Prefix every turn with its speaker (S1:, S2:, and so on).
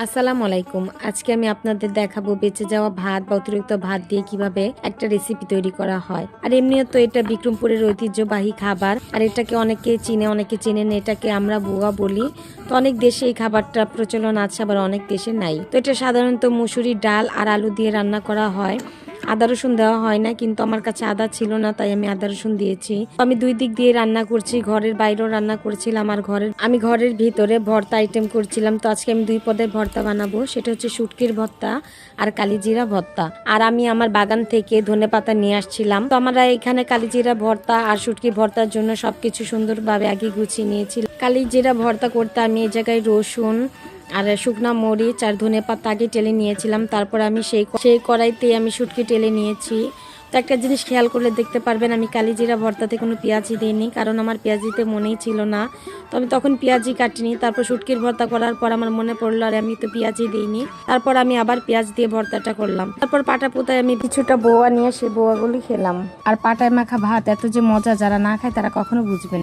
S1: আসসালামু আলাইকুম। আজকে আমি আপনাদের দেখাবো বেঁচে যাওয়া ভাত বা অতিরিক্ত ভাত দিয়ে কিভাবে একটা রেসিপি তৈরি করা হয়। আর এমনিও তো এটা বিক্রমপুরের ঐতিহ্যবাহী খাবার। আর এটাকে অনেকে চিনে, অনেকে চেনেন। এটাকে আমরা বুয়া বলি। তো অনেক দেশে এই খাবারটা প্রচলন আছে, আবার অনেক দেশে নাই। তো এটা সাধারণত মুসুরির ডাল আর আলু দিয়ে রান্না করা হয়। আদা রসুন দেওয়া হয় না, কিন্তু আমার কাছে আদা ছিল না, তাই আমি আদা রসুন দিয়েছি। আমি দুই দিক দিয়ে রান্না করছি, ঘরের বাইরেও রান্না করছিলাম আর আমি ঘরের ভিতরে ভর্তা আইটেম করছিলাম। তো আজকে আমি দুই পদের ভর্তা বানাবো, সেটা হচ্ছে শুটকির ভর্তা আর কালিজিরা ভর্তা। আর আমি আমার বাগান থেকে ধনেপাতা নিয়ে আসছিলাম। তো আমরা এখানে কালিজিরা ভর্তা আর শুটকি ভর্তার জন্য সবকিছু সুন্দরভাবে আগে গুছিয়ে নিয়েছি। কালিজিরা ভর্তা করতে আমি এই জায়গায় রসুন আর শুকনা মরিচ আর ধনেপাতা আগে টেলে নিয়েছিলাম। তারপর আমি সেই কড়াইতে আমি শুটকি টেলে নিয়েছি। তো একটা জিনিস খেয়াল করলে দেখতে পারবেন, আমি কালিজিরা ভর্তাতে কোনো পেঁয়াজি দিইনি, কারণ আমার পেঁয়াজ দিতে মনেই ছিল না। তো আমি তখন পেঁয়াজি কাটিনি। তারপর শুটকির ভর্তা করার পর আমার মনে পড়লো আর আমি তো পেঁয়াজি দিইনি। তারপর আমি আবার পেঁয়াজ দিয়ে ভর্তাটা করলাম। তারপর পাটা পোতায় আমি কিছুটা বোয়া নিয়ে সেই বোয়াগুলি খেলাম। আর পাটায় মাখা ভাত এত যে মজা, যারা না খায় তারা কখনো বুঝবেন।